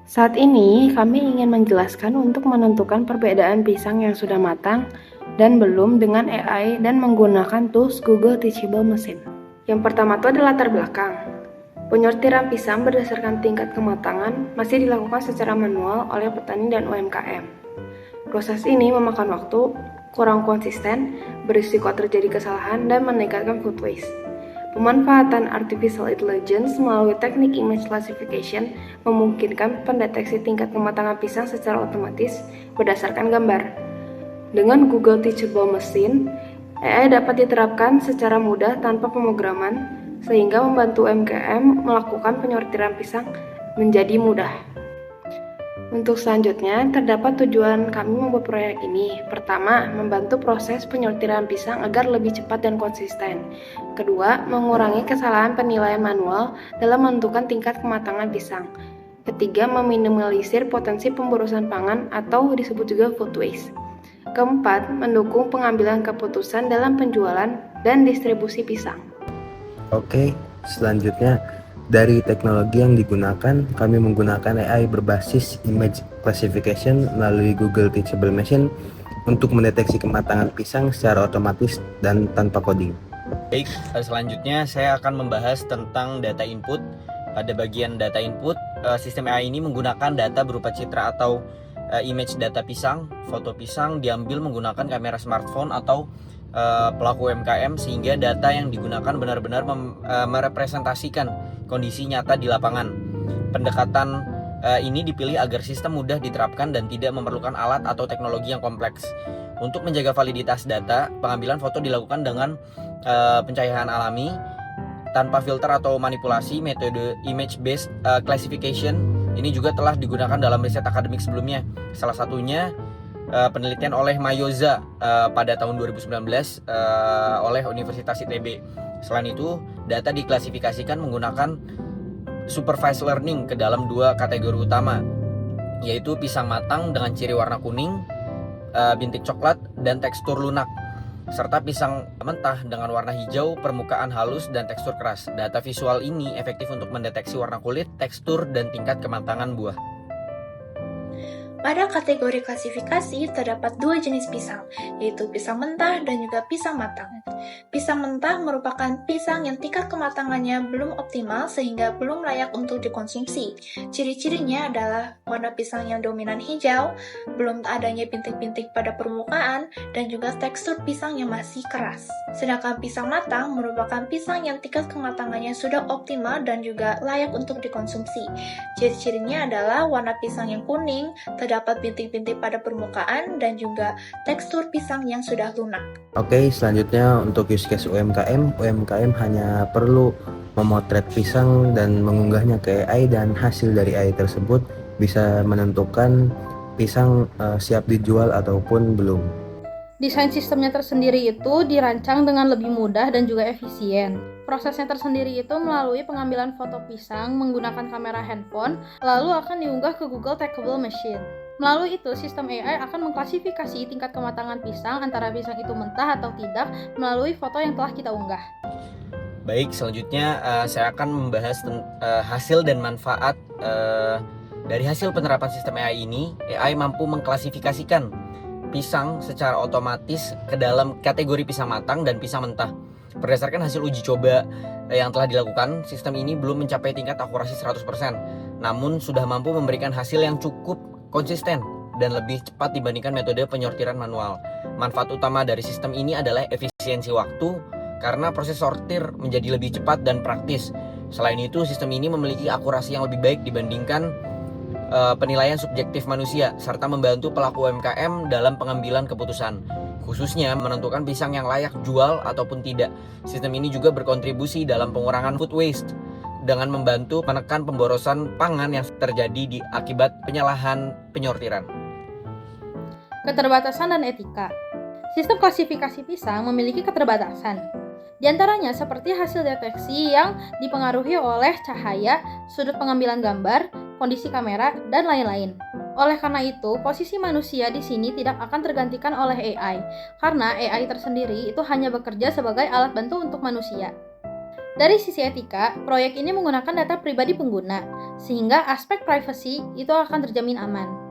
Saat ini, kami ingin menjelaskan untuk menentukan perbedaan pisang yang sudah matang dan belum dengan AI dan menggunakan tools Google Teachable Machine. Yang pertama itu adalah latar belakang. Penyortiran pisang berdasarkan tingkat kematangan masih dilakukan secara manual oleh petani dan UMKM. Proses ini memakan waktu, kurang konsisten, berisiko terjadi kesalahan, dan meningkatkan food waste. Pemanfaatan artificial intelligence melalui teknik image classification memungkinkan pendeteksi tingkat kematangan pisang secara otomatis berdasarkan gambar. Dengan Google Teachable Machine, AI dapat diterapkan secara mudah tanpa pemrograman, sehingga membantu UMKM melakukan penyortiran pisang menjadi mudah. Untuk selanjutnya, terdapat tujuan kami membuat proyek ini. Pertama, membantu proses penyortiran pisang agar lebih cepat dan konsisten. Kedua, mengurangi kesalahan penilaian manual dalam menentukan tingkat kematangan pisang. Ketiga, meminimalisir potensi pemborosan pangan atau disebut juga food waste. Keempat, mendukung pengambilan keputusan dalam penjualan dan distribusi pisang. Oke, selanjutnya dari teknologi yang digunakan, kami menggunakan AI berbasis image classification melalui Google Teachable Machine untuk mendeteksi kematangan pisang secara otomatis dan tanpa coding. Baik, selanjutnya saya akan membahas tentang data input. Pada bagian data input, sistem AI ini menggunakan data berupa citra atau image data pisang, foto pisang diambil menggunakan kamera smartphone atau pelaku UMKM, sehingga data yang digunakan benar-benar merepresentasikan kondisi nyata di lapangan. Pendekatan ini dipilih agar sistem mudah diterapkan dan tidak memerlukan alat atau teknologi yang kompleks. Untuk menjaga validitas data, pengambilan foto dilakukan dengan pencahayaan alami tanpa filter atau manipulasi. Metode image-based classification ini juga telah digunakan dalam riset akademik sebelumnya. Salah satunya penelitian oleh Mayoza pada tahun 2019 oleh Universitas ITB. Selain itu, data diklasifikasikan menggunakan supervised learning ke dalam dua kategori utama, yaitu pisang matang dengan ciri warna kuning, bintik coklat, dan tekstur lunak, serta pisang mentah dengan warna hijau, permukaan halus, dan tekstur keras. Data visual ini efektif untuk mendeteksi warna kulit, tekstur, dan tingkat kematangan buah. Pada kategori klasifikasi terdapat dua jenis pisang, yaitu pisang mentah dan juga pisang matang. Pisang mentah merupakan pisang yang tingkat kematangannya belum optimal sehingga belum layak untuk dikonsumsi. Ciri-cirinya adalah warna pisang yang dominan hijau, belum adanya bintik-bintik pada permukaan, dan juga tekstur pisang yang masih keras. Sedangkan pisang matang merupakan pisang yang tingkat kematangannya sudah optimal dan juga layak untuk dikonsumsi. Ciri-cirinya adalah warna pisang yang kuning, terdapat bintik-bintik pada permukaan, dan juga tekstur pisang yang sudah lunak. Oke, selanjutnya untuk use case UMKM hanya perlu memotret pisang dan mengunggahnya ke AI, dan hasil dari AI tersebut bisa menentukan pisang siap dijual ataupun belum. Desain sistemnya tersendiri itu dirancang dengan lebih mudah dan juga efisien. Prosesnya tersendiri itu melalui pengambilan foto pisang menggunakan kamera handphone, lalu akan diunggah ke Google Teachable Machine. Melalui itu, sistem AI akan mengklasifikasi tingkat kematangan pisang antara pisang itu mentah atau tidak melalui foto yang telah kita unggah. Baik, selanjutnya saya akan membahas hasil dan manfaat dari hasil penerapan sistem AI ini. AI mampu mengklasifikasikan pisang secara otomatis ke dalam kategori pisang matang dan pisang mentah. Berdasarkan hasil uji coba yang telah dilakukan, sistem ini belum mencapai tingkat akurasi 100%, namun sudah mampu memberikan hasil yang cukup konsisten dan lebih cepat dibandingkan metode penyortiran manual. Manfaat utama dari sistem ini adalah efisiensi waktu, karena proses sortir menjadi lebih cepat dan praktis. Selain itu, sistem ini memiliki akurasi yang lebih baik dibandingkan penilaian subjektif manusia, serta membantu pelaku UMKM dalam pengambilan keputusan, khususnya menentukan pisang yang layak jual ataupun tidak. Sistem ini juga berkontribusi dalam pengurangan food waste dengan membantu menekan pemborosan pangan yang terjadi akibat penyalahan penyortiran. Keterbatasan dan etika. Sistem klasifikasi pisang memiliki keterbatasan. Di antaranya seperti hasil deteksi yang dipengaruhi oleh cahaya, sudut pengambilan gambar, kondisi kamera, dan lain-lain. Oleh karena itu, posisi manusia di sini tidak akan tergantikan oleh AI, karena AI tersendiri itu hanya bekerja sebagai alat bantu untuk manusia. Dari sisi etika, proyek ini menggunakan data pribadi pengguna, sehingga aspek privacy itu akan terjamin aman.